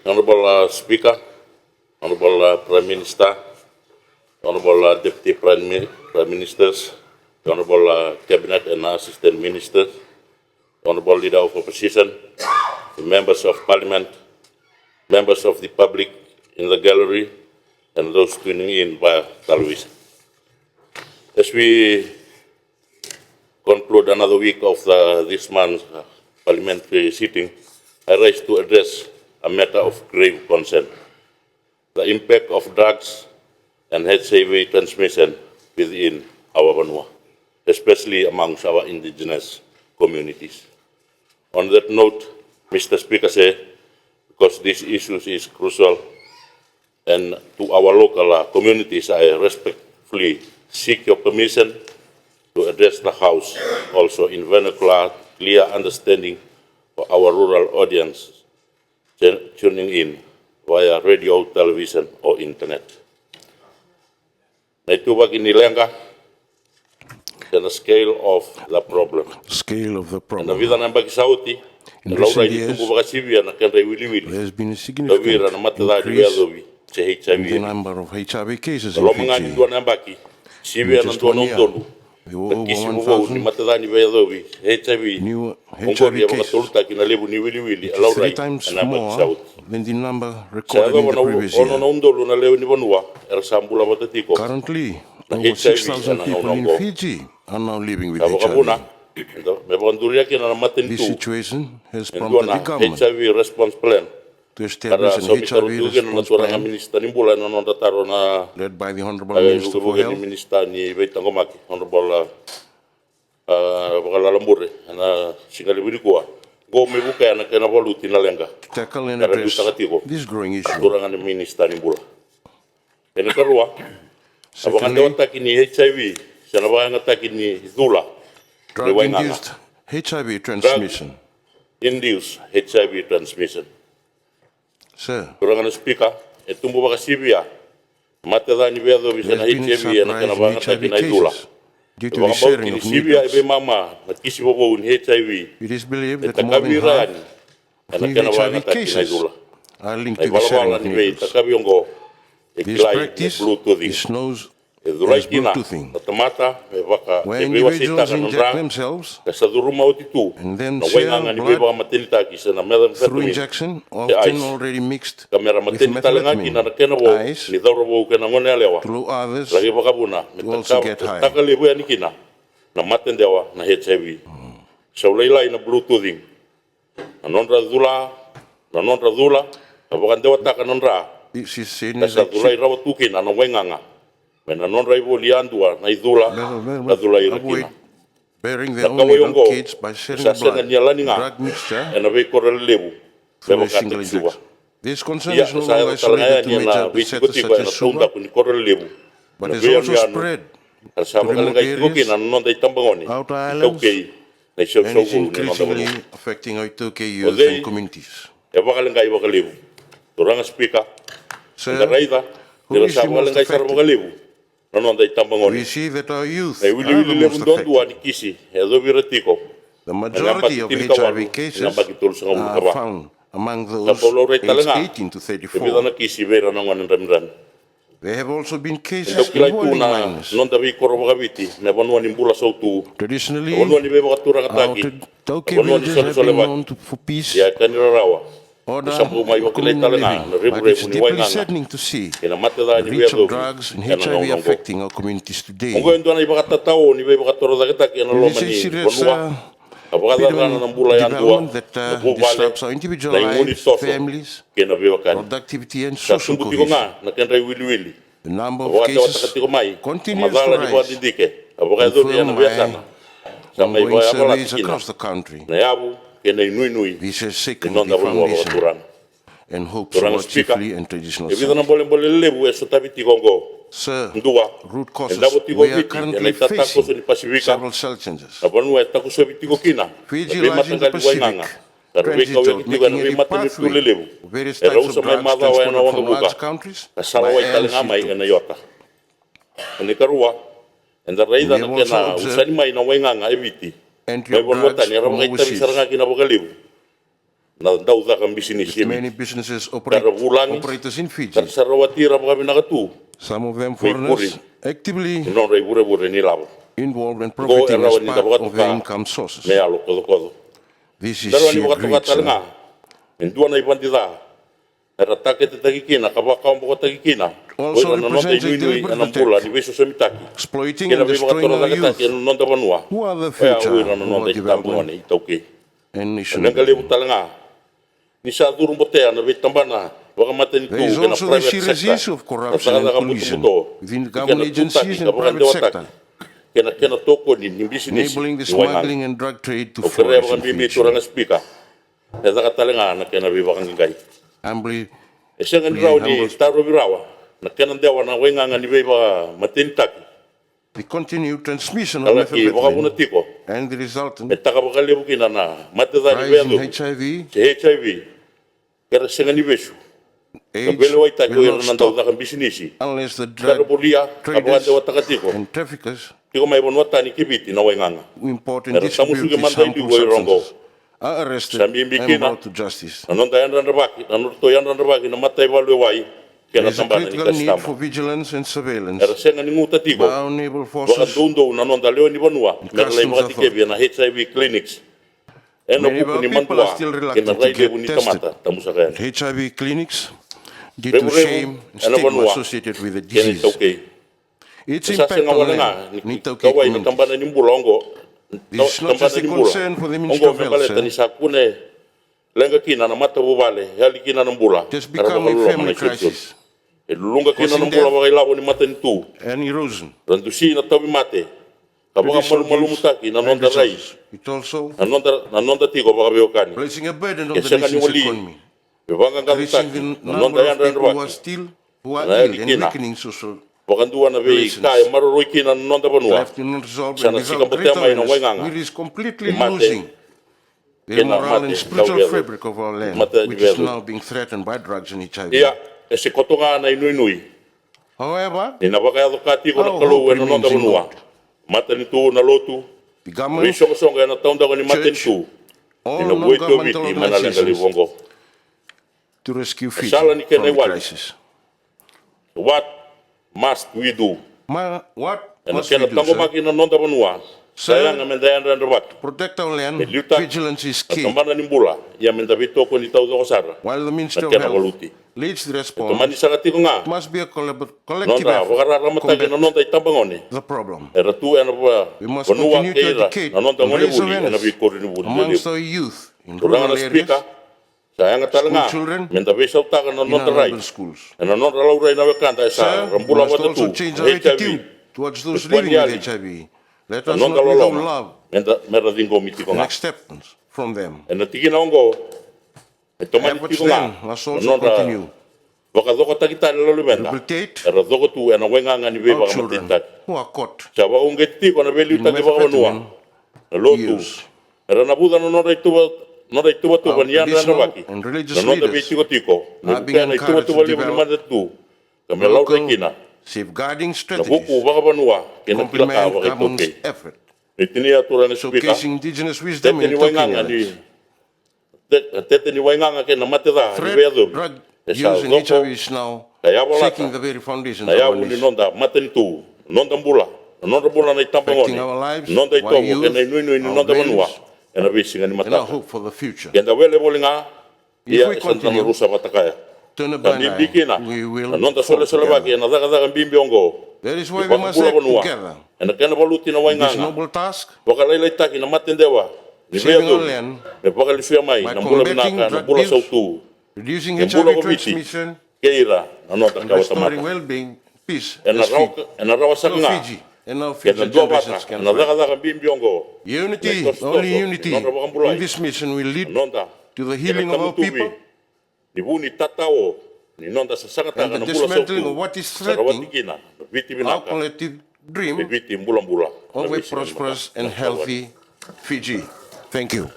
Honorable Speaker, Honorable Prime Minister, Honorable Deputy Prime Ministers, Honorable Cabinet and Assistant Ministers, Honorable Leader of Opposition, the Members of Parliament, members of the public in the gallery, and those tuning in via television. As we conclude another week of this month's parliamentary sitting, I rise to address a matter of grave concern: the impact of drugs and HIV transmission within our Vanua, especially amongst our indigenous communities. On that note, Mr. Speaker, because this issue is crucial and to our local communities, I respectfully seek your permission to address the House also in vernacular, clear understanding for our rural audience tuning in via radio, television, or internet. Naituwag inilenga the scale of the problem. In the recent years, there has been a significant increase in the number of HIV cases in Fiji. In just 1 year, there were over 1,000 new HIV cases. It is 3 times more than the number recorded in the previous year. Currently, over 6,000 people in Fiji are now living with HIV. This situation has prompted the government HIV response plan to establish an HIV response plan led by the Honorable Minister for Health, to tackle and address this growing issue. Secondly, drug-induced HIV transmission. Induced HIV transmission. Sir, Kurang Speaker, etumbu baka sibia. Mateda ni bedo there bisana has been a HIV na kana banga surprise in taki na idula. HIV cases due to the sharing of Sibia ebe needles. mama na kisi bobo un HIV. It is believed that more than half of new HIV cases are linked to the sharing of needles. This practice is known as Bluetoothing, where individuals inject themselves and then share blood through injection, often already mixed with methamphetamine ice, to allow others to also get high. Na matendewa na HIV. So leila ina Bluetoothing. Na nonra dula, na wakandewa taka nonra. This is seen Na as sa a dula irawa tuki na wenganga. Mena nonra ibo liandua na idula, na dula irakina. bearing their own little kids by sharing the blood, drug mixture, na ve korelebu. through a single injection. This concern is no longer isolated to major epicenters such as Suva, but has also spread to remote areas, outer islands, and is increasingly affecting iTaukei youth and communities. Sir, who is the most affected? We see that our youth are the most affected. The majority of HIV cases are found among those aged 18 to 34. There have also been cases involving minors. Traditionally, our iTaukei villages have been known for peace, order, and communal living, but it's deeply saddening to see the reach of drugs and HIV affecting our communities today. It is a serious development that disrupts our individual lives, families, productivity, and social cohesion. The number of cases continues to rise, confirmed by ongoing surveys across the country. We share signal with the foundation and hope for chiefly and traditional Sir, root causes. We are currently facing several challenges. Fiji lies in the Pacific, transit making a pathway for various types of drugs transported from large countries by air and sea. We have also observed entry of drugs from overseas. na dauda kan business with yemi many businesses operators in Fiji. kar sarawatira mga binakatu Some of them May foreigners actively non ray bure ni labo involved in go profiting as ni part dapat of their income sources. me alo kodo This is dalo ni sheer wakatu greed, katal nga sir. ndua na ibandida era takete tagikina kabaka mbo tagikina Also represents a deliberate anambula ni beso semitaki exploiting and destroying our youth, non da banua who are the future of non our da development itambuane Itaukei and nation nangale building. utalanga ni sa duru botea na betambana wakamata ni tu There is na also the private sheer sector issue of corruption and collusion within the government agencies and private sector, kena toko ni business enabling the smuggling and drug trade to flourish in Fiji. speaker eza katalanga na kena bibakang ngai Humbly, esenga ni raw ni taro birawa na kena ndewa na wenga ni beba matintaki the continued transmission of alaki wakabuna methamphetamine tiko and the resultant etaka bakale bukina na mateza ni rise in bedo HIV kera senga ni besu AIDS kabele waita ko will ira not na stop dauda kan business unless the kera drug bulia traders abande watakatiko and traffickers tiko mai bon watani kibiti na wenganga who import and Era distribute tamusuge these manda harmful idu rongo substances are arrested Sambi and mbikina. brought to justice. anonda yanda ndabaki anoto yanda ndabaki na matai balwe wai There kena is a tambana ni critical need kastama for vigilance and surveillance era senga ni nguta tiko by our naval forces. wakadundo na nonda leo ni banua mera lai customs wakati kebia na HIV clinics eno Many of buku our ni people mandua are still kena reluctant to rai get lebu ni tested tamata tamusaka at HIV clinics due to Rebu shame and ena stigma banua associated with the kena disease. Itaukei Its sasa impact senga on wala them nga in ni Itaukei kawai na communities. tambana ni mbulongo This is not just a concern for the Ministry ongo of Health, membaleta ni sir. sakune lenga kina na mata bubale yali kina na mbula It has become a family crisis lunga kina na Causing mbula death. wakailabo ni mata ni tu and erosion. randusi na tabi mate kabaka Judicial malu abuse mutaki na and nonda rai resources. It also na nonda tiko baka beokani placing a burden on the Kesanga ni nation's wali economy, bebanga increasing ngazutaki the na number nonda of yanda people who are ndabaki still who are Na ill yali and kina. weakening social wakandua na bei relations. kaya maroro kina na nonda banua left unresolved Sana and without sikambotea great mai na awareness, wenganga. we risk completely Mate. losing the Kena moral mate, and spiritual tau fabric of our land, Mate which is vedo. now being threatened by drugs and HIV. ia ese kotonga na inui However, ni na baka yadokati ko na our kalu hope na nonda remains in banua God. mata ni tu na lotu The government, Risho songa na taunda ko ni mata ni Church, tu all ina buito non-governmental viti mana lenga organizations livongo to rescue Fiji Sala ni from kena the iwali. crisis. what must we do What na must we kena do, tango sir? maki na nonda banua Sir, saya nga menda yanda ndabaki protect our land. Liuta. Vigilance is key. tambana ni mbula ya menda vito ko ni tauda ko sara While the Ministry of Kena Health waluti. leads the tomani response, sagati ko nga it must be a collective nonda effort wakara to ramatagi na combat nonda itambangone the problem. era tu ena ba We must banua continue to keira educate na nonda and ngone raise buli ena awareness bi kori ni buli amongst our youth in Turanga rural na speaker areas, saya nga talanga School children, menda besa utaga na in our nonda rai urban schools. ena nonda laura ina wekanda Sir, esa we rambula must wata also tu change our attitude towards those Tuan living with Yali. HIV. Let us nonda not withhold loloma love menda mera dingo mitiko and nga acceptance from them. ena tiki na ongo tomani Efforts tiko nga then must also continue waka doko takita lolo menda Rehabilitate era doko tu ena wenga ni beba our children matinta who are caught Chaba unge tiko na beli in utagi baka wanua methamphetamine na lotu use. era na buda no nonda ituba tu Our bani yanda na traditional baki and religious na nonda leaders be tiko tiko are na being buda na ituba encouraged tu to bali ni develop manda tu kame laura local kina safeguarding na buku strategies baka banua kena kila ka complement baka government's itoke effort, itini atura na speaker showcasing indigenous wisdom tete and ni wainganga knowledge. ni tete ni wainganga kena mateda ni Threat vedo drug esa use in doko HIV is now kaya wala shaking the very foundations na of ya our uni nation, nonda matani tu nonda mbula nonda mbula na itamba ngone affecting our lives, nonda our itomo youth, kena inu ni our nonda banua values, ena bisinga ni and our mataka hope for the future. kenda wele bolinga If ia we esantana continue, rusa batakaya turn a na blind eye, bibikina we will na nonda fall sole sole baki together. na daga daga mbimbi ongo That is why we must act together ena kena baluti na in this wainganga noble task, wakalaila itaki na matendewa ni saving vedo our land me pakali suya mai by na mbula combating binaka na drug mbula deals, sautu reducing na mbula HIV komiti transmission, keira na nonda and kawa restoring tamata well-being, peace, ena rawa so saknga Fiji and our kena future dua generations bata can na thrive. daga daga mbimbi ongo Unity, Nekostoso, only unity nonda wakambulai. in this mission will lead nonda to the healing of our people ni buni tatao ni nonda sasangata and the na mbula dismantling sautu of what is sarawati threatening kina viti our binaka collective ni dream viti mbula mbula of a prosperous and healthy Fiji. Thank you.